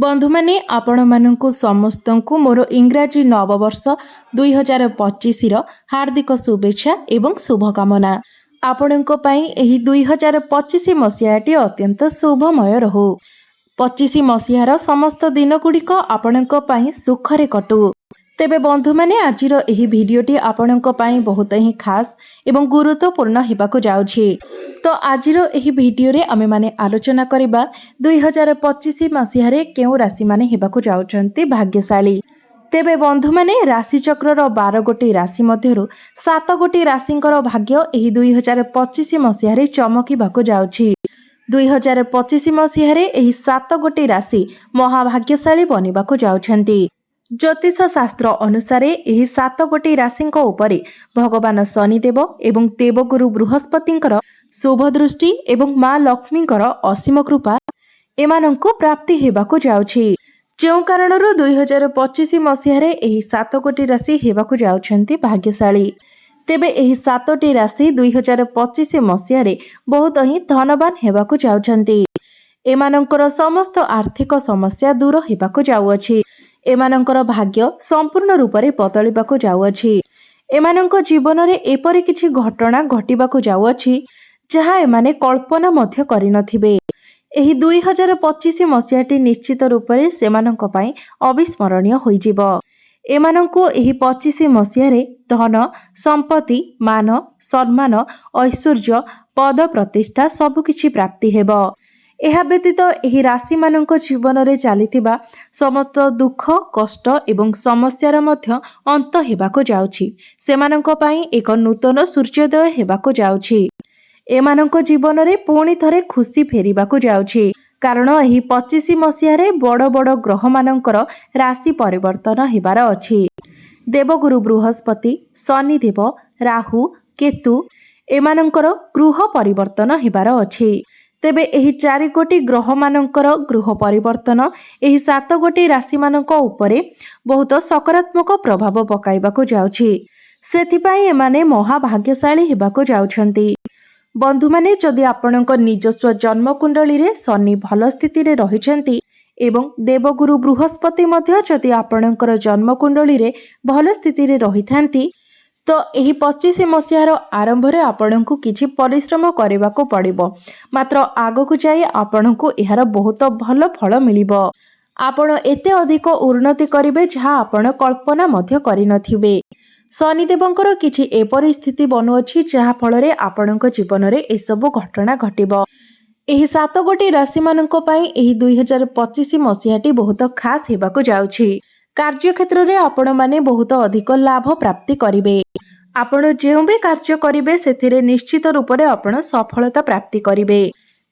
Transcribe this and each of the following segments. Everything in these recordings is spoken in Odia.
बंधु मैंने आपण मानक समस्त को मोर इंग्राजी नववर्ष 2025 हार्दिक शुभेच्छा एवं शुभकामना। आपण 2025 मसीहाटी अत्यंत शुभमय रहू। 25 मसीहार समस्त दिन गुड़िक आपण सुखरे कटू। तेबे बंधु मैंने आजिर एही भिडियोटी आपण बहुत ही खास एवं गुरुत्वपूर्ण होबाकु जाउछि। तो आजिर एही भिडियो रे आमे माने आलोचना करिबा 2025 मसीहारे केउ राशि माने हेबाकु जाउछन्ति भाग्यशाली। तेबे बंधु माने राशि चक्रर 12 गोटी राशि मध्यरु 7 गोटी राशिंकर भाग्य एही 2025 मसीहारे चमकिबाकु जाउछि। 2025 मसीहारे एही 7 गोटी राशि महाभाग्यशाली बनिबाकु जाउछन्ति। ज्योतिष शास्त्र अनुसार एही 7 गोटी राशिंक उपरे भगवान शनिदेव एवं देवगुरु बृहस्पतिंकर शुभ दृष्टि एवं माँ लक्ष्मींकर असीम कृपा एमानंकु प्राप्ति हेबाकु जाउछि। जेउ कारणरू 2025 मसीहारे एही 7 गोटी राशि हेबाकु जाउछन्ति भाग्यशाली। तेबे एही 7टी राशि 2025 मसीहारे बहुत ही धनवान हेबाकु जाउछन्ति। एमानंकर समस्त आर्थिक समस्या दूर हेबाकु जाउअछि। एमानंकर भाग्य संपूर्ण रूप से बदलिबाकु जाउअछि। एमानंक जीवन रे एपरि किछि घटना घटिबाकु जाउअछि जहा एमाने कल्पना मध्य करिनथिबे। एही 2025 मसीहाटी निश्चित रूप से सेमानंक पई अविस्मरणीय होइजिब। एमानंकु एही 25 मसीहारे धन संपत्ति मान सम्मान ऐश्वर्य पद प्रतिष्ठा सबकिछि प्राप्ति हेबो। एहा व्यतीत एही राशि मानक जीवन रे चलीथिबा समस्त दुख कष्ट एवं समस्यार मध्य अंत हेबाकु जाउछि। सेमानंक पई एक नूतन सूर्योदय हेबाकु जाउछि। एमानंक जीवन रे पुणी थरे खुशी फेरिबाकु जाउछि, कारण एही 25 मसीहारे बड़ बड़ ग्रह मानकर राशि परिवर्तन हेबार अछि। देवगुरु बृहस्पति शनिदेव राहु केतु एमानंकर गृह परिवर्तन हेबार अछि। तेबे एही 4 गोटी ग्रह मानकर गृह परिवर्तन एही 7 गोटी राशि मानक उपरे बहुत सकारात्मक प्रभाव पकाइबाकु जाउछि। सेथिपाई एमाने महाभाग्यशाली हेबाकु जाउछन्ति। बंधु माने जदि आपणक निजस्व जन्म कुंडली रे शनि भल स्थिति रे रहिछन्ति एवं देवगुरु बृहस्पति मध्य जदि आपणकर जन्म कुंडली रे भल स्थिति रे रहिथांती तो एही 25 मसीहार आरंभ रे आपणकु किछि परिश्रम करिबाकु पड़िबो। मात्र आगकु जाई आपणकु एहार बहुत भल फल मिलिबो। आपण एते अधिक उन्नति करिवे जहा आपण कल्पना मध्य करिनथिबे। शनिदेवंकर किछि एपरि स्थिति बनुअछि जहा फल रे आपणक जीवन रे ए सब घटना घटिबो। एही 7 गोटी राशि मानक पई एही 2025 मसीहाटी बहुत खास हेबाकु जाउछि। कार्य क्षेत्र रे आपण माने बहुत अधिक लाभ प्राप्ति करिवे। आपण जेउ भी कार्य करिवे सेथिरे निश्चित रूप से आपण सफलता प्राप्ति करिवे।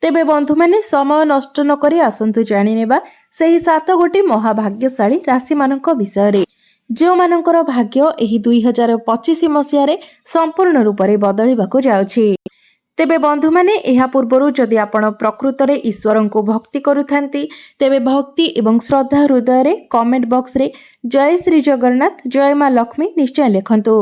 तेबे बंधु माने समय नष्ट न करी आसंतु जानि नेबा सेही 7 गोटी महाभाग्यशाली राशि मानक विषय रे जेउ मानकर भाग्य एही 2025 मसीहारे संपूर्ण रूप से बदलिबाकु जाउछि। तेबे बंधु माने एहा पूर्वरु जदि आपण प्रकृत रे ईश्वरन को भक्ति करुथांती तेबे भक्ति एवं श्रद्धा हृदय रे कमेंट बॉक्स रे जय श्री जगन्नाथ जय मां लक्ष्मी निश्चय लिखंतु।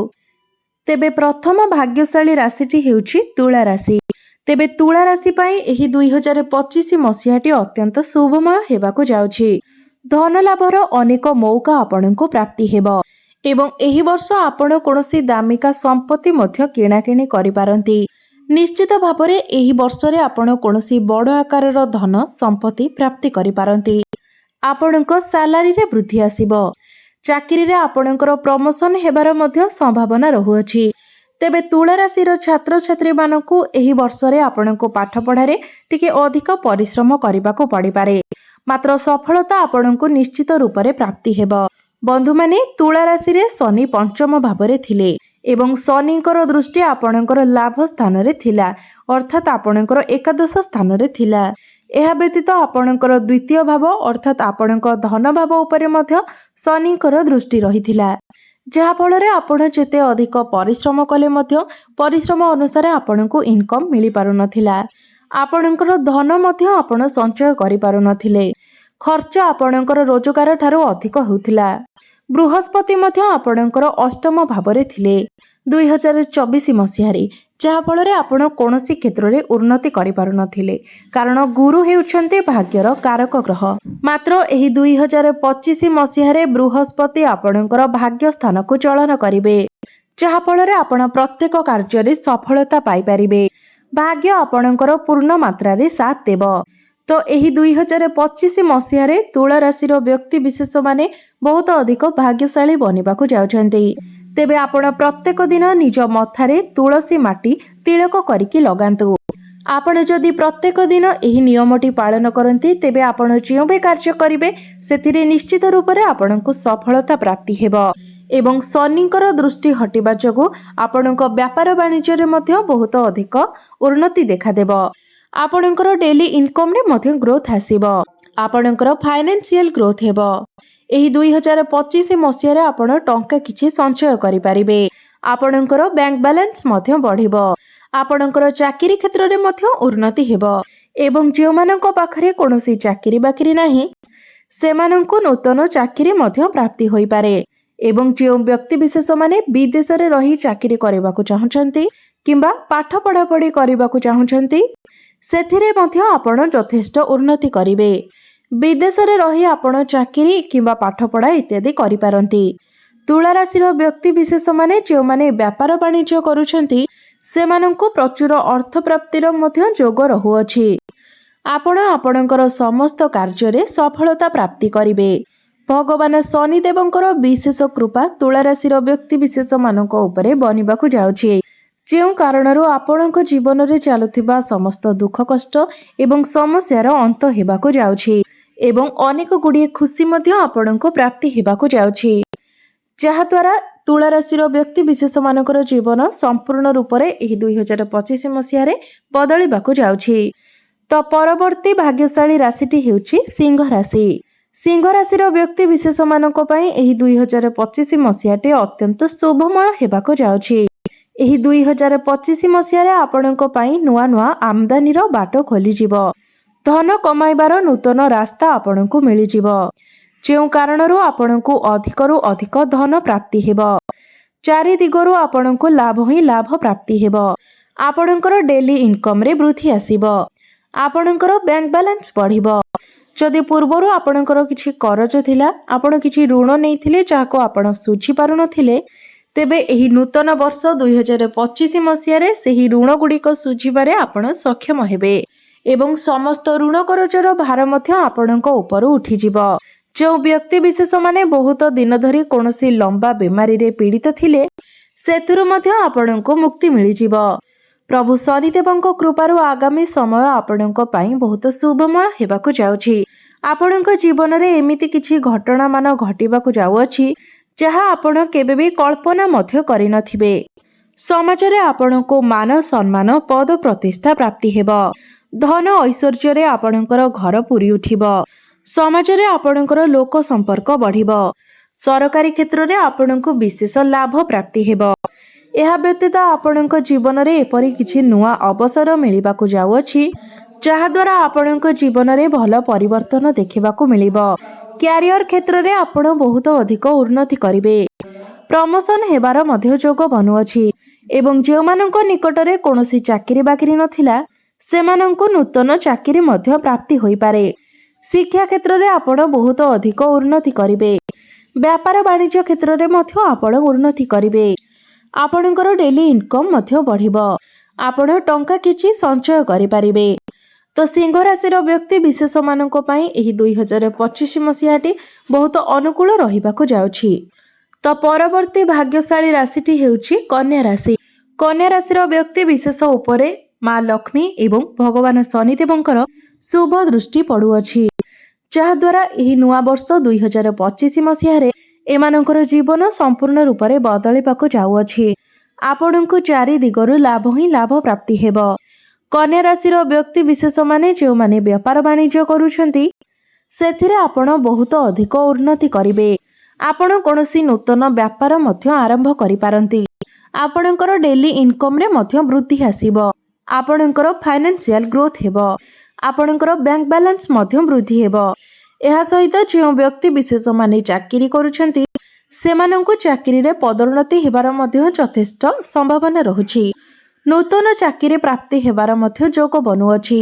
तेबे प्रथम भाग्यशाली राशिटी हेउछि तुला राशि। तेबे तुला राशि पई एही 2025 मसीहाटी अत्यंत शुभमय हेबाकु जाउछि। धन लाभर अनेक मौका आपणको प्राप्ति हेबो एवं एही वर्ष आपण कोनोसी दामिका संपत्ति मध्य किणाकिणी करि पारंती। निश्चित भाव में एही वर्ष रे आपण कोनोसी बड़ आकारर धन संपत्ति प्राप्ति करि पारंती। आपणक सैलरी रे वृद्धि आसीबो। चाकरी रे आपणकर प्रमोशन हेबार मध्य संभावना रहुअछि। तेबे तुला राशिर छात्र छात्री मानकु एही वर्ष रे आपणको पाठ पढ़ारे टिके अधिक परिश्रम करिबाकु पड़ि पारे। मात्र सफलता आपणको निश्चित रूप से प्राप्ति हेबो। बंधु माने तुला राशि रे शनि पंचम भाव रे थिले एवं शनिकर दृष्टि आपणकर लाभ स्थान रे थिला, अर्थात आपणकर एकादश स्थान रे थिला। एहा व्यतीत आपणकर द्वितीय भाव अर्थात आपणक धन भाव उपरे मध्य शनिकर दृष्टि रहिथिला, जहा फल रे आपण जेते अधिक परिश्रम कले मध्य परिश्रम अनुसार आपणको इनकम मिली पारु नथिला। आपणकर धन मध्य आपण संचय करि पारु नथिले। खर्च आपणकर रोजगार ठारू अधिक होउथिला। बृहस्पति मध्य आपणकर अष्टम भाव रे थिले। 2024 मसीहारे ଯାହାଫଳରେ ଆପଣ କୌଣସି କ୍ଷେତ୍ରରେ ଉନ୍ନତି କରିପାରୁନଥିଲେ, କାରଣ ଗୁରୁ ହେଉଛନ୍ତି ଭାଗ୍ୟର କାରକ ଗ୍ରହ। ମାତ୍ର ଏହି 2025 ମସିହାରେ ବୃହସ୍ପତି ଆପଣଙ୍କର ଭାଗ୍ୟ ସ୍ଥାନକୁ ଚଳନ କରିବେ, ଯାହାଫଳରେ ଆପଣ ପ୍ରତ୍ୟେକ କାର୍ଯ୍ୟରେ ସଫଳତା ପାଇପାରିବେ। ଭାଗ୍ୟ ଆପଣଙ୍କର ପୂର୍ଣ୍ଣ ମାତ୍ରାରେ ସାଥ ଦେବ। ତ ଏହି 2025 ମସିହାରେ ତୁଳା ରାଶିର ବ୍ୟକ୍ତି ବିଶେଷମାନେ ବହୁତ ଅଧିକ ଭାଗ୍ୟଶାଳୀ ବନିବାକୁ ଯାଉଛନ୍ତି। ତେବେ ଆପଣ ପ୍ରତ୍ୟେକ ଦିନ ନିଜ ମଥାରେ ତୁଳସୀ ମାଟି ତିଳକ କରିକି ଲଗାନ୍ତୁ। ଆପଣ ଯଦି ପ୍ରତ୍ୟେକ ଦିନ ଏହି ନିୟମଟି ପାଳନ କରନ୍ତି, ତେବେ ଆପଣ ଯେଉଁ ବି କାର୍ଯ୍ୟ କରିବେ ସେଥିରେ ନିଶ୍ଚିତ ରୂପରେ ଆପଣଙ୍କୁ ସଫଳତା ପ୍ରାପ୍ତି ହେବ ଏବଂ ଶନିଙ୍କର ଦୃଷ୍ଟି ହଟିବା ଯୋଗୁଁ ଆପଣଙ୍କ ବ୍ୟାପାର ବାଣିଜ୍ୟରେ ମଧ୍ୟ ବହୁତ ଅଧିକ ଉନ୍ନତି ଦେଖାଦେବ। ଆପଣଙ୍କର ଡେଲି ଇନକମ୍ରେ ମଧ୍ୟ ଗ୍ରୋଥ ଆସିବ। ଆପଣଙ୍କର ଫାଇନାନ୍ସିଆଲ ଗ୍ରୋଥ ହେବ। ଏହି 2025 ମସିହାରେ ଆପଣ ଟଙ୍କା କିଛି ସଞ୍ଚୟ କରିପାରିବେ। ଆପଣଙ୍କର ବ୍ୟାଙ୍କ ବାଲାନ୍ସ ମଧ୍ୟ ବଢ଼ିବ। ଆପଣଙ୍କର ଚାକିରି କ୍ଷେତ୍ରରେ ମଧ୍ୟ ଉନ୍ନତି ହେବ ଏବଂ ଯେଉଁମାନଙ୍କ ପାଖରେ କୌଣସି ଚାକିରି ବାକିରି ନାହିଁ ସେମାନଙ୍କୁ ନୂତନ ଚାକିରି ମଧ୍ୟ ପ୍ରାପ୍ତି ହୋଇପାରେ ଏବଂ ଯେଉଁ ବ୍ୟକ୍ତି ବିଶେଷମାନେ ବିଦେଶରେ ରହି ଚାକିରି କରିବାକୁ ଚାହୁଁଛନ୍ତି କିମ୍ବା ପାଠ ପଢ଼ାପଢ଼ି କରିବାକୁ ଚାହୁଁଛନ୍ତି ସେଥିରେ ମଧ୍ୟ ଆପଣ ଯଥେଷ୍ଟ ଉନ୍ନତି କରିବେ। ବିଦେଶରେ ରହି ଆପଣ ଚାକିରି କିମ୍ବା ପାଠପଢ଼ା ଇତ୍ୟାଦି କରିପାରନ୍ତି। ତୁଳା ରାଶିର ବ୍ୟକ୍ତି ବିଶେଷମାନେ ଯେଉଁମାନେ ବ୍ୟାପାର ବାଣିଜ୍ୟ କରୁଛନ୍ତି ସେମାନଙ୍କୁ ପ୍ରଚୁର ଅର୍ଥ ପ୍ରାପ୍ତିର ମଧ୍ୟ ଯୋଗ ରହୁଅଛି। ଆପଣ ଆପଣଙ୍କର ସମସ୍ତ କାର୍ଯ୍ୟରେ ସଫଳତା ପ୍ରାପ୍ତି କରିବେ। ଭଗବାନ ଶନିଦେବଙ୍କର ବିଶେଷ କୃପା ତୁଳା ରାଶିର ବ୍ୟକ୍ତି ବିଶେଷମାନଙ୍କ ଉପରେ ବନିବାକୁ ଯାଉଛି, ଯେଉଁ କାରଣରୁ ଆପଣଙ୍କ ଜୀବନରେ ଚାଲୁଥିବା ସମସ୍ତ ଦୁଃଖ କଷ୍ଟ ଏବଂ ସମସ୍ୟାର ଅନ୍ତ ହେବାକୁ ଯାଉଛି ଏବଂ ଅନେକ ଗୁଡ଼ିଏ ଖୁସି ମଧ୍ୟ ଆପଣଙ୍କୁ ପ୍ରାପ୍ତି ହେବାକୁ ଯାଉଛି, ଯାହାଦ୍ୱାରା ତୁଳା ରାଶିର ବ୍ୟକ୍ତି ବିଶେଷମାନଙ୍କର ଜୀବନ ସମ୍ପୂର୍ଣ୍ଣ ରୂପରେ ଏହି 2025 ମସିହାରେ ବଦଳିବାକୁ ଯାଉଛି। ତ ପରବର୍ତ୍ତୀ ଭାଗ୍ୟଶାଳୀ ରାଶିଟି ହେଉଛି ସିଂହ ରାଶି। ସିଂହ ରାଶିର ବ୍ୟକ୍ତି ବିଶେଷମାନଙ୍କ ପାଇଁ ଏହି 2025 ମସିହାଟି ଅତ୍ୟନ୍ତ ଶୁଭମୟ ହେବାକୁ ଯାଉଛି। ଏହି 2025 ମସିହାରେ ଆପଣଙ୍କ ପାଇଁ ନୂଆ ନୂଆ ଆମଦାନୀର ବାଟ ଖୋଲିଯିବ। ଧନ କମାଇବାର ନୂତନ ରାସ୍ତା ଆପଣଙ୍କୁ ମିଳିଯିବ, ଯେଉଁ କାରଣରୁ ଆପଣଙ୍କୁ ଅଧିକରୁ ଅଧିକ ଧନ ପ୍ରାପ୍ତି ହେବ। ଚାରି ଦିଗରୁ ଆପଣଙ୍କୁ ଲାଭ ହିଁ ଲାଭ ପ୍ରାପ୍ତି ହେବ। ଆପଣଙ୍କର ଡେଲି ଇନକମ୍ରେ ବୃଦ୍ଧି ଆସିବ। ଆପଣଙ୍କର ବ୍ୟାଙ୍କ ବାଲାନ୍ସ ବଢ଼ିବ। ଯଦି ପୂର୍ବରୁ ଆପଣଙ୍କର କିଛି କରଜ ଥିଲା, ଆପଣ କିଛି ଋଣ ନେଇଥିଲେ ଯାହାକୁ ଆପଣ ଶୁଝି ପାରୁନଥିଲେ, ତେବେ ଏହି ନୂତନ ବର୍ଷ 2025 ମସିହାରେ ସେହି ଋଣ ଗୁଡ଼ିକ ଶୁଝିବାରେ ଆପଣ ସକ୍ଷମ ହେବେ ଏବଂ ସମସ୍ତ ଋଣ କରଜର ଭାର ମଧ୍ୟ ଆପଣଙ୍କ ଉପରୁ ଉଠିଯିବ। ଯେଉଁ ବ୍ୟକ୍ତି ବିଶେଷମାନେ ବହୁତ ଦିନ ଧରି କୌଣସି ଲମ୍ବା ବେମାରୀରେ ପୀଡ଼ିତ ଥିଲେ ସେଥିରୁ ମଧ୍ୟ ଆପଣଙ୍କୁ ମୁକ୍ତି ମିଳିଯିବ। ପ୍ରଭୁ ଶନିଦେବଙ୍କ କୃପାରୁ ଆଗାମୀ ସମୟ ଆପଣଙ୍କ ପାଇଁ ବହୁତ ଶୁଭମୟ ହେବାକୁ ଯାଉଛି। ଆପଣଙ୍କ ଜୀବନରେ ଏମିତି କିଛି ଘଟଣାମାନ ଘଟିବାକୁ ଯାଉଅଛି ଯାହା ଆପଣ କେବେ ବି କଳ୍ପନା ମଧ୍ୟ କରିନଥିବେ। ସମାଜରେ ଆପଣଙ୍କୁ ମାନ ସମ୍ମାନ ପଦ ପ୍ରତିଷ୍ଠା ପ୍ରାପ୍ତି ହେବ। ଧନ ଐଶ୍ୱର୍ଯ୍ୟରେ ଆପଣଙ୍କର ଘର ପୂରି ଉଠିବ। ସମାଜରେ ଆପଣଙ୍କର ଲୋକ ସମ୍ପର୍କ ବଢ଼ିବ। ସରକାରୀ କ୍ଷେତ୍ରରେ ଆପଣଙ୍କୁ ବିଶେଷ ଲାଭ ପ୍ରାପ୍ତି ହେବ। ଏହା ବ୍ୟତୀତ ଆପଣଙ୍କ ଜୀବନରେ ଏପରି କିଛି ନୂଆ ଅବସର ମିଳିବାକୁ ଯାଉଅଛି ଯାହାଦ୍ୱାରା ଆପଣଙ୍କ ଜୀବନରେ ଭଲ ପରିବର୍ତ୍ତନ ଦେଖିବାକୁ ମିଳିବ। କ୍ୟାରିୟର କ୍ଷେତ୍ରରେ ଆପଣ ବହୁତ ଅଧିକ ଉନ୍ନତି କରିବେ। ପ୍ରମୋଶନ ହେବାର ମଧ୍ୟ ଯୋଗ ବନୁଅଛି ଏବଂ ଯେଉଁମାନଙ୍କ ନିକଟରେ କୌଣସି ଚାକିରି ବାକିରି ନଥିଲା ସେମାନଙ୍କୁ ନୂତନ ଚାକିରି ମଧ୍ୟ ପ୍ରାପ୍ତି ହୋଇପାରେ। ଶିକ୍ଷା କ୍ଷେତ୍ରରେ ଆପଣ ବହୁତ ଅଧିକ ଉନ୍ନତି କରିବେ। ବ୍ୟାପାର ବାଣିଜ୍ୟ କ୍ଷେତ୍ରରେ ମଧ୍ୟ ଆପଣ ଉନ୍ନତି କରିବେ। ଆପଣଙ୍କର ଡେଲି ଇନକମ୍ ମଧ୍ୟ ବଢ଼ିବ। ଆପଣ ଟଙ୍କା କିଛି ସଞ୍ଚୟ କରିପାରିବେ। ତ ସିଂହ ରାଶିର ବ୍ୟକ୍ତି ବିଶେଷମାନଙ୍କ ପାଇଁ ଏହି 2025 ମସିହାଟି ବହୁତ ଅନୁକୂଳ ରହିବାକୁ ଯାଉଛି। ତ ପରବର୍ତ୍ତୀ ଭାଗ୍ୟଶାଳୀ ରାଶିଟି ହେଉଛି କନ୍ୟା ରାଶି। କନ୍ୟା ରାଶିର ବ୍ୟକ୍ତି ବିଶେଷ ଉପରେ ମା ଲକ୍ଷ୍ମୀ ଏବଂ ଭଗବାନ ଶନିଦେବଙ୍କର ଶୁଭ ଦୃଷ୍ଟି ପଡ଼ୁଅଛି, ଯାହାଦ୍ୱାରା ଏହି ନୂଆ ବର୍ଷ 2025 ମସିହାରେ ଏମାନଙ୍କର ଜୀବନ ସମ୍ପୂର୍ଣ୍ଣ ରୂପରେ ବଦଳିବାକୁ ଯାଉଅଛି। ଆପଣଙ୍କୁ ଚାରି ଦିଗରୁ ଲାଭ ହିଁ ଲାଭ ପ୍ରାପ୍ତି ହେବ। କନ୍ୟା ରାଶିର ବ୍ୟକ୍ତି ବିଶେଷମାନେ ଯେଉଁମାନେ ବେପାର ବାଣିଜ୍ୟ କରୁଛନ୍ତି ସେଥିରେ ଆପଣ ବହୁତ ଅଧିକ ଉନ୍ନତି କରିବେ। ଆପଣ କୌଣସି ନୂତନ ବ୍ୟାପାର ମଧ୍ୟ ଆରମ୍ଭ କରିପାରନ୍ତି। ଆପଣଙ୍କର ଡେଲି ଇନକମ୍ରେ ମଧ୍ୟ ବୃଦ୍ଧି ଆସିବ। ଆପଣଙ୍କର ଫାଇନାନ୍ସିଆଲ ଗ୍ରୋଥ ହେବ। ଆପଣଙ୍କର ବ୍ୟାଙ୍କ ବାଲାନ୍ସ ମଧ୍ୟ ବୃଦ୍ଧି ହେବ। ଏହା ସହିତ ଯେଉଁ ବ୍ୟକ୍ତି ବିଶେଷମାନେ ଚାକିରି କରୁଛନ୍ତି ସେମାନଙ୍କୁ ଚାକିରିରେ ପଦୋନ୍ନତି ହେବାର ମଧ୍ୟ ଯଥେଷ୍ଟ ସମ୍ଭାବନା ରହୁଛି। नूतन चाकरी प्राप्ति हेबार मध्य जोग बनुअछि।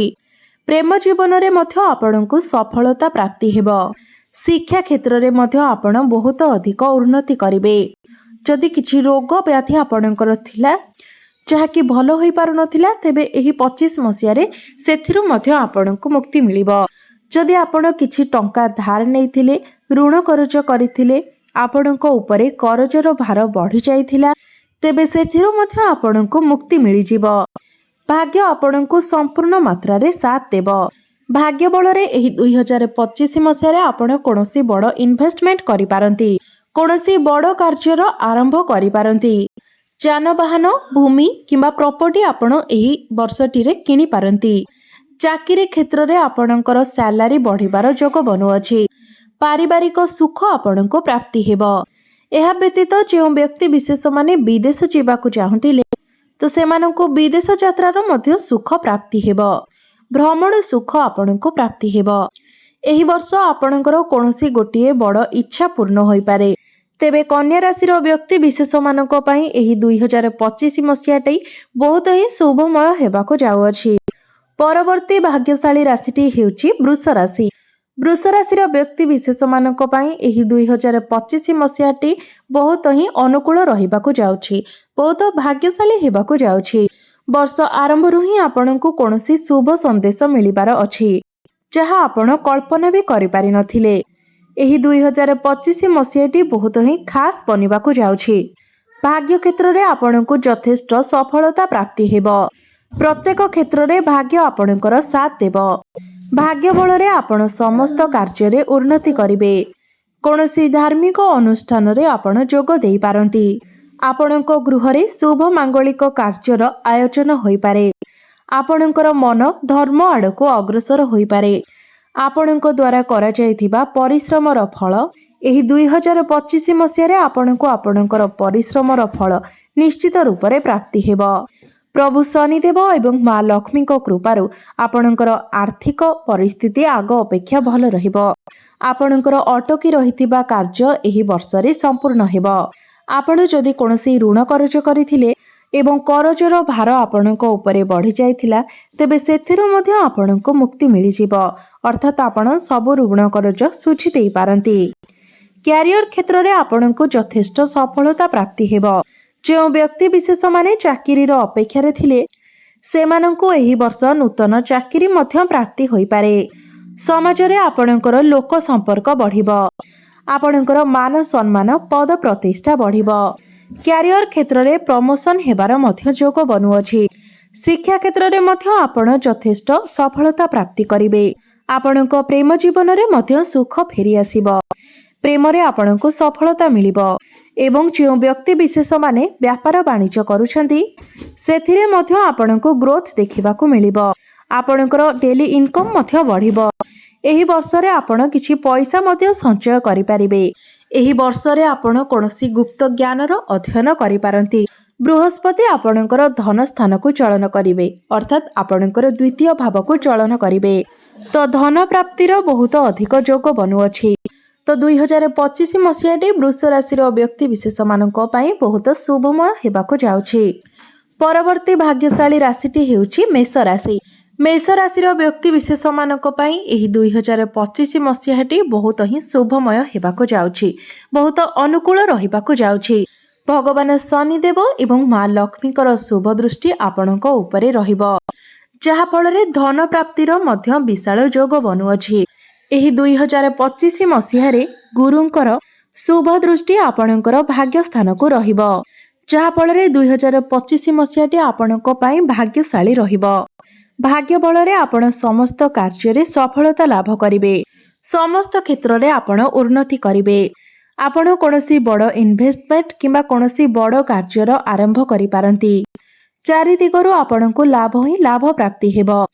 प्रेम जीवन रे मध्य आपणको सफलता प्राप्ति हेबो। शिक्षा क्षेत्र रे मध्य आपण बहुत अधिक उन्नति करिवे। जदि किछि रोग व्याधि आपणकर थिला जहाँकि भल होई पारु नथिला तेबे एही 25 मसियारे सेथिरु मध्य आपणको मुक्ति मिलिबो। जदि आपण किछि टंका धार नेइथिले ऋण करज करिथिले आपणको उपरे करजर भार बढ़ी जाइथिला तेबे सेथिरु मध्य आपणको मुक्ति मिलि जिवो। भाग्य आपणको संपूर्ण मात्रा रे साथ देबो। भाग्य बल रे एही 2025 मसियारे आपण कोनोसी बड़ इन्वेस्टमेंट करि पारंती। कोनोसी बड़ कार्यर आरंभ करि पारंती। जानवाहन भूमि किंबा प्रॉपर्टी आपण एही वर्षटी रे किनि पारंती। चाकरी क्षेत्र रे आपणकर सैलरी बढ़िबार जोग बनुअछि। पारिवारिक सुख आपणको प्राप्ति हेबो। एहा व्यतीत जो व्यक्ति विशेष माने विदेश जीवाकु चाहंतिले तो सेमानंको विदेश यात्रार मध्य सुख प्राप्ति हेबो। भ्रमण सुख आपणको प्राप्ति हेबो। एही वर्ष आपणकर कोनोसी गोटिए बड़ इच्छा पूर्ण होई पारे। तेबे कन्या राशि व्यक्ति विशेष मानक पई एही 2025 मसियाटी बहुत ही शुभमय हेबाको जाउअछि। परवर्ती भाग्यशाली राशिटी हेउछि वृष राशि। वृष राशि व्यक्ति विशेष मानक पई एही 2025 मसियाटी बहुत ही अनुकूल रहिबाको जाउछि। बहुत भाग्यशाली हेबाको जाउछि। वर्ष आरंभରୁ ही आपणको कोनोसी शुभ संदेश मिलिबार अछि जहा आपण कल्पना भी करि पारि नथिले। एही 2025 मसियाटी बहुत ही खास बनिबाको जाउछि। भाग्य क्षेत्र रे आपणको यथेष्ट सफलता प्राप्ति हेबो। प्रत्येक क्षेत्र रे भाग्य आपणकर साथ देबो। भाग्य बल रे आपण समस्त कार्य रे उन्नति करिवे। कोनोसी धार्मिक अनुष्ठान रे आपण जोग देई पारंती। आपणको गृह रे शुभ मांगलिक कार्यर आयोजन होई पारे। आपणकर मन धर्म आड़को अग्रसर होई पारे। आपणको द्वारा करा जायथिबा परिश्रमर फल एही 2025 मसियारे आपणको आपणकर परिश्रमर फल निश्चित रूप रे प्राप्ति हेबो। प्रभु शनिदेव एवं माँ लक्ष्मी को कृपारु आपणकर आर्थिक परिस्थिति आग अपेक्षा भल रहिबो। आपणकर अटकी रहिथिबा कार्य एही वर्ष रे संपूर्ण हेबो। आपण जदि कोनोसी ऋण करज करिथिले एवं करजर भार आपणको उपरे बढ़ी जाइथिला तेबे सेथिरु मध्य आपणको मुक्ति मिलि जिवो। अर्थात आपण सब ऋण करज सुझि देई पारंती। क्यारियर क्षेत्र रे आपणको यथेष्ट सफलता प्राप्ति हेबो। जो व्यक्ति विशेष माने चाकरीर अपेक्षा रे थिले सेमानंको एही वर्ष नूतन चाकरी मध्य प्राप्ति होई पारे। समाज रे आपणकर लोक संपर्क बढ़िबो। आपणकर मान सम्मान पद प्रतिष्ठा बढ़िबो। क्यारियर क्षेत्र रे प्रमोशन हेबार मध्य जोग बनुअछि। शिक्षा क्षेत्र रे मध्य आपण यथेष्ट सफलता प्राप्ति करिवे। आपणको प्रेम जीवन रे मध्य सुख फेरी आसीबो। प्रेम रे आपणको सफलता मिलिबो एवं जो व्यक्ति विशेष माने व्यापार वाणिज्य करूछंती सेथिरे मध्य आपणको ग्रोथ देखिबाकू मिलिबो। आपणकर डेली इनकम मध्य बढ़िबो। एही वर्ष रे आपण किछि पैसा मध्य संचय करि पारिबे। एही वर्ष रे आपण कोनोसी गुप्त ज्ञानर अध्ययन करि पारंती। बृहस्पति आपणकर धन स्थान को चलन करिवे अर्थात आपणकर द्वितीय भाव को चलन करिवे तो धन प्राप्तिर बहुत अधिक जोग बनुअछि। तो 2025 मसियाटी वृष राशि व्यक्ति विशेष मानक पई बहुत शुभमय हेबाको जाउछि। परवर्ती भाग्यशाली राशिटी हेउछि मेष राशि। मेष राशि व्यक्ति विशेष मानक पई एही 2025 मसियाटी बहुत ही शुभमय हेबाको जाउछि। बहुत अनुकूल रहिबाको जाउछि। भगवान शनिदेव एवं माँ लक्ष्मीकर शुभ दृष्टि आपणको उपरे रहिबो जहा फल रे धन प्राप्तिर मध्य विशाल जोग बनुअछि। एही 2025 मसिहारे गुरुंकर शुभ दृष्टि आपणकर भाग्य स्थान को रहिबो जहा फल रे 2025 मसियाटी आपणको पई भाग्यशाली रहिबो। भाग्य बल रे आपण समस्त कार्य रे सफलता लाभ करिवे। समस्त क्षेत्र रे आपण उन्नति करिवे। आपण कोनोसी बड़ इन्वेस्टमेंट किंबा कोनोसी बड़ कार्यर आरंभ करि पारंती। चारि दिगरु आपणको लाभ ही लाभ प्राप्ति हेबो।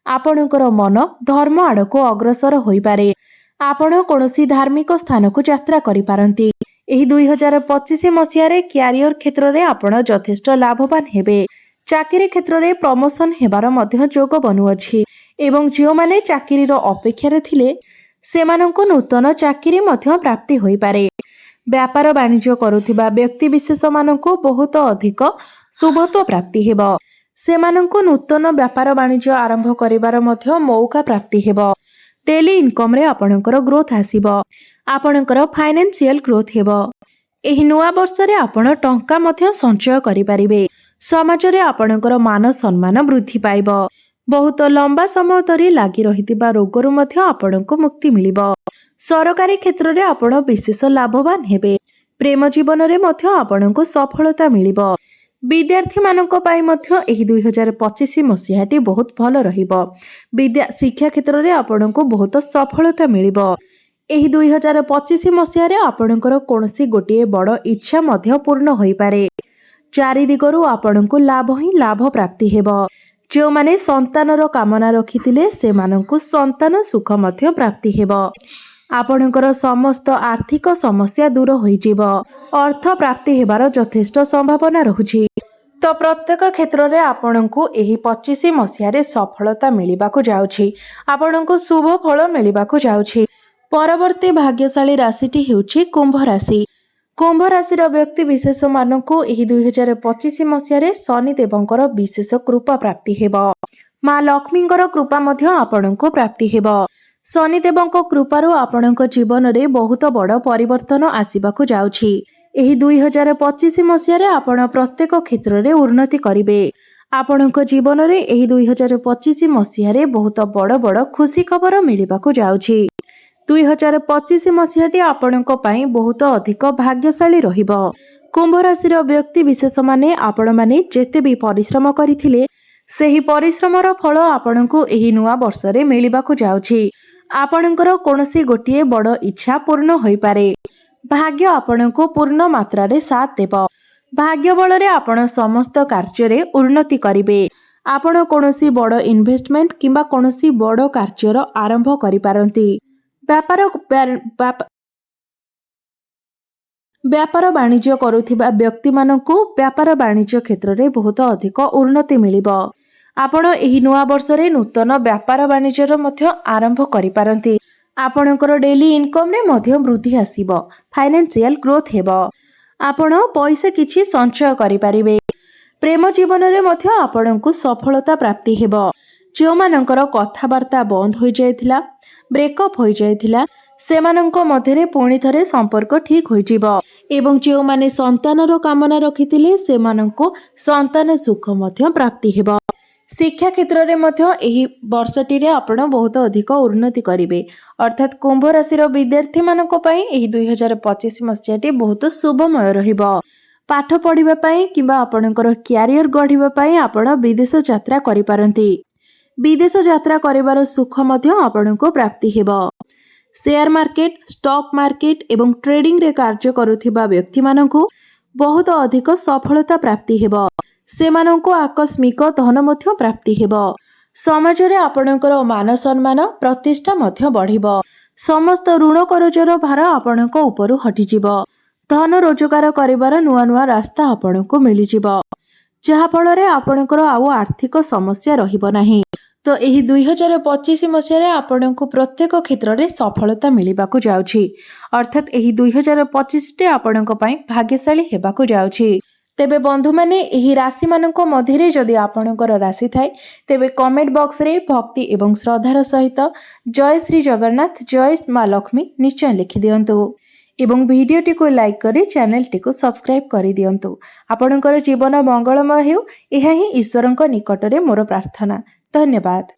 आपणकर मन धर्म आड़को अग्रसर होई पारे। आपण कोनोसी धार्मिक स्थान को यात्रा करि पारंती। एही 2025 मसियारे क्यारियर क्षेत्र रे आपण यथेष्ट लाभवान हेबे। चाकरी क्षेत्र रे प्रमोशन हेबार मध्य जोग बनुअछि एवं जो माने चाकरीर अपेक्षा रे थिले सेमानंको नूतन चाकरी मध्य प्राप्ति होई पारे। व्यापार वाणिज्य करुथिबा व्यक्ति विशेष मानंको बहुत अधिक शुभत्व प्राप्ति हेबो। ସେମାନଙ୍କୁ ନୂତନ ବ୍ୟାପାର ବାଣିଜ୍ୟ ଆରମ୍ଭ କରିବାର ମଧ୍ୟ ମୌକା ପ୍ରାପ୍ତି ହେବ। ଡେଲି ଇନକମ୍ରେ ଆପଣଙ୍କର ଗ୍ରୋଥ ଆସିବ। ଆପଣଙ୍କର ଫାଇନାନ୍ସିଆଲ ଗ୍ରୋଥ ହେବ। ଏହି ନୂଆ ବର୍ଷରେ ଆପଣ ଟଙ୍କା ମଧ୍ୟ ସଞ୍ଚୟ କରିପାରିବେ। ସମାଜରେ ଆପଣଙ୍କର ମାନ ସମ୍ମାନ ବୃଦ୍ଧି ପାଇବ। ବହୁତ ଲମ୍ବା ସମୟ ଧରି ଲାଗି ରହିଥିବା ରୋଗରୁ ମଧ୍ୟ ଆପଣଙ୍କୁ ମୁକ୍ତି ମିଳିବ। ସରକାରୀ କ୍ଷେତ୍ରରେ ଆପଣ ବିଶେଷ ଲାଭବାନ ହେବେ। ପ୍ରେମ ଜୀବନରେ ମଧ୍ୟ ଆପଣଙ୍କୁ ସଫଳତା ମିଳିବ। ବିଦ୍ୟାର୍ଥୀମାନଙ୍କ ପାଇଁ ମଧ୍ୟ ଏହି 2025 ମସିହାଟି ବହୁତ ଭଲ ରହିବ। ଶିକ୍ଷା କ୍ଷେତ୍ରରେ ଆପଣଙ୍କୁ ବହୁତ ସଫଳତା ମିଳିବ। ଏହି 2025 ମସିହାରେ ଆପଣଙ୍କର କୌଣସି ଗୋଟିଏ ବଡ଼ ଇଚ୍ଛା ମଧ୍ୟ ପୂର୍ଣ୍ଣ ହୋଇପାରେ। ଚାରିଦିଗରୁ ଆପଣଙ୍କୁ ଲାଭ ହିଁ ଲାଭ ପ୍ରାପ୍ତି ହେବ। ଯେଉଁମାନେ ସନ୍ତାନର କାମନା ରଖିଥିଲେ ସେମାନଙ୍କୁ ସନ୍ତାନ ସୁଖ ମଧ୍ୟ ପ୍ରାପ୍ତି ହେବ। ଆପଣଙ୍କର ସମସ୍ତ ଆର୍ଥିକ ସମସ୍ୟା ଦୂର ହୋଇଯିବ। ଅର୍ଥ ପ୍ରାପ୍ତି ହେବାର ଯଥେଷ୍ଟ ସମ୍ଭାବନା ରହୁଛି। ତ ପ୍ରତ୍ୟେକ କ୍ଷେତ୍ରରେ ଆପଣଙ୍କୁ ଏହି 25 ମସିହାରେ ସଫଳତା ମିଳିବାକୁ ଯାଉଛି। ଆପଣଙ୍କୁ ଶୁଭ ଫଳ ମିଳିବାକୁ ଯାଉଛି। ପରବର୍ତ୍ତୀ ଭାଗ୍ୟଶାଳୀ ରାଶିଟି ହେଉଛି କୁମ୍ଭ ରାଶି। କୁମ୍ଭ ରାଶିର ବ୍ୟକ୍ତି ବିଶେଷମାନଙ୍କୁ ଏହି 2025 ମସିହାରେ ଶନିଦେବଙ୍କର ବିଶେଷ କୃପା ପ୍ରାପ୍ତି ହେବ। ମା ଲକ୍ଷ୍ମୀଙ୍କର କୃପା ମଧ୍ୟ ଆପଣଙ୍କୁ ପ୍ରାପ୍ତି ହେବ। ଶନିଦେବଙ୍କ କୃପାରୁ ଆପଣଙ୍କ ଜୀବନରେ ବହୁତ ବଡ଼ ପରିବର୍ତ୍ତନ ଆସିବାକୁ ଯାଉଛି। ଏହି 2025 ମସିହାରେ ଆପଣ ପ୍ରତ୍ୟେକ କ୍ଷେତ୍ରରେ ଉନ୍ନତି କରିବେ। ଆପଣଙ୍କ ଜୀବନରେ ଏହି 2025 ମସିହାରେ ବହୁତ ବଡ଼ ବଡ଼ ଖୁସି ଖବର ମିଳିବାକୁ ଯାଉଛି। 2025 ମସିହାଟି ଆପଣଙ୍କ ପାଇଁ ବହୁତ ଅଧିକ ଭାଗ୍ୟଶାଳୀ ରହିବ। କୁମ୍ଭ ରାଶିର ବ୍ୟକ୍ତି ବିଶେଷମାନେ ଆପଣମାନେ ଯେତେ ବି ପରିଶ୍ରମ କରିଥିଲେ ସେହି ପରିଶ୍ରମର ଫଳ ଆପଣଙ୍କୁ ଏହି ନୂଆ ବର୍ଷରେ ମିଳିବାକୁ ଯାଉଛି। ଆପଣଙ୍କର କୌଣସି ଗୋଟିଏ ବଡ଼ ଇଚ୍ଛା ପୂର୍ଣ୍ଣ ହୋଇପାରେ। ଭାଗ୍ୟ ଆପଣଙ୍କୁ ପୂର୍ଣ୍ଣ ମାତ୍ରାରେ ସାଥ ଦେବ। ଭାଗ୍ୟ ବଳରେ ଆପଣ ସମସ୍ତ କାର୍ଯ୍ୟରେ ଉନ୍ନତି କରିବେ। ଆପଣ କୌଣସି ବଡ଼ ଇନଭେଷ୍ଟମେଣ୍ଟ କିମ୍ବା କୌଣସି ବଡ଼ କାର୍ଯ୍ୟର ଆରମ୍ଭ କରିପାରନ୍ତି। ବ୍ୟାପାର ବାଣିଜ୍ୟ କରୁଥିବା ବ୍ୟକ୍ତିମାନଙ୍କୁ ବ୍ୟାପାର ବାଣିଜ୍ୟ କ୍ଷେତ୍ରରେ ବହୁତ ଅଧିକ ଉନ୍ନତି ମିଳିବ। ଆପଣ ଏହି ନୂଆ ବର୍ଷରେ ନୂତନ ବ୍ୟାପାର ବାଣିଜ୍ୟର ମଧ୍ୟ ଆରମ୍ଭ କରିପାରନ୍ତି। ଆପଣଙ୍କର ଡେଲି ଇନକମ୍ରେ ମଧ୍ୟ ବୃଦ୍ଧି ଆସିବ। ଫାଇନାନ୍ସିଆଲ ଗ୍ରୋଥ ହେବ। ଆପଣ ପଇସା କିଛି ସଞ୍ଚୟ କରିପାରିବେ। ପ୍ରେମ ଜୀବନରେ ମଧ୍ୟ ଆପଣଙ୍କୁ ସଫଳତା ପ୍ରାପ୍ତି ହେବ। ଯେଉଁମାନଙ୍କର କଥାବାର୍ତ୍ତା ବନ୍ଦ ହୋଇଯାଇଥିଲା, ବ୍ରେକଅପ୍ ହୋଇଯାଇଥିଲା, ସେମାନଙ୍କ ମଧ୍ୟରେ ପୁଣି ଥରେ ସମ୍ପର୍କ ଠିକ୍ ହୋଇଯିବ। ଏବଂ ଯେଉଁମାନେ ସନ୍ତାନର କାମନା ରଖିଥିଲେ ସେମାନଙ୍କୁ ସନ୍ତାନ ସୁଖ ମଧ୍ୟ ପ୍ରାପ୍ତି ହେବ। ଶିକ୍ଷା କ୍ଷେତ୍ରରେ ମଧ୍ୟ ଏହି ବର୍ଷଟିରେ ଆପଣ ବହୁତ ଅଧିକ ଉନ୍ନତି କରିବେ। ଅର୍ଥାତ୍ କୁମ୍ଭ ରାଶିର ବିଦ୍ୟାର୍ଥୀମାନଙ୍କ ପାଇଁ ଏହି 2025 ମସିହାଟି ବହୁତ ଶୁଭମୟ ରହିବ। ପାଠ ପଢ଼ିବା ପାଇଁ କିମ୍ବା ଆପଣଙ୍କର କ୍ୟାରିୟର ଗଢ଼ିବା ପାଇଁ ଆପଣ ବିଦେଶ ଯାତ୍ରା କରିପାରନ୍ତି। ବିଦେଶ ଯାତ୍ରା କରିବାର ସୁଖ ମଧ୍ୟ ଆପଣଙ୍କୁ ପ୍ରାପ୍ତି ହେବ। ସେୟାର ମାର୍କେଟ, ଷ୍ଟକ୍ ମାର୍କେଟ ଏବଂ ଟ୍ରେଡିଂରେ କାର୍ଯ୍ୟ କରୁଥିବା ବ୍ୟକ୍ତିମାନଙ୍କୁ ବହୁତ ଅଧିକ ସଫଳତା ପ୍ରାପ୍ତି ହେବ। ସେମାନଙ୍କୁ ଆକସ୍ମିକ ଧନ ମଧ୍ୟ ପ୍ରାପ୍ତି ହେବ। ସମାଜରେ ଆପଣଙ୍କର ମାନ ସମ୍ମାନ ପ୍ରତିଷ୍ଠା ମଧ୍ୟ ବଢ଼ିବ। ସମସ୍ତ ଋଣ କରଜର ଭାର ଆପଣଙ୍କ ଉପରୁ ହଟିଯିବ। ଧନ ରୋଜଗାର କରିବାର ନୂଆ ନୂଆ ରାସ୍ତା ଆପଣଙ୍କୁ ମିଳିଯିବ, ଯାହାଫଳରେ ଆପଣଙ୍କର ଆଉ ଆର୍ଥିକ ସମସ୍ୟା ରହିବ ନାହିଁ। ତ ଏହି 2025 ମସିହାରେ ଆପଣଙ୍କୁ ପ୍ରତ୍ୟେକ କ୍ଷେତ୍ରରେ ସଫଳତା ମିଳିବାକୁ ଯାଉଛି। ଅର୍ଥାତ୍ ଏହି 2025ଟି ଆପଣଙ୍କ ପାଇଁ ଭାଗ୍ୟଶାଳୀ ହେବାକୁ ଯାଉଛି। ତେବେ ବନ୍ଧୁମାନେ, ଏହି ରାଶିମାନଙ୍କ ମଧ୍ୟରେ ଯଦି ଆପଣଙ୍କର ରାଶି ଥାଏ ତେବେ କମେଣ୍ଟ ବକ୍ସରେ ଭକ୍ତି ଏବଂ ଶ୍ରଦ୍ଧାର ସହିତ ଜୟ ଶ୍ରୀ ଜଗନ୍ନାଥ, ଜୟ ମା ଲକ୍ଷ୍ମୀ ନିଶ୍ଚୟ ଲେଖିଦିଅନ୍ତୁ ଏବଂ ଭିଡ଼ିଓଟିକୁ ଲାଇକ୍ କରି ଚ୍ୟାନେଲଟିକୁ ସବସ୍କ୍ରାଇବ୍ କରିଦିଅନ୍ତୁ। ଆପଣଙ୍କର ଜୀବନ ମଙ୍ଗଳମୟ ହେଉ, ଏହା ହିଁ ଈଶ୍ୱରଙ୍କ ନିକଟରେ ମୋର ପ୍ରାର୍ଥନା। ଧନ୍ୟବାଦ।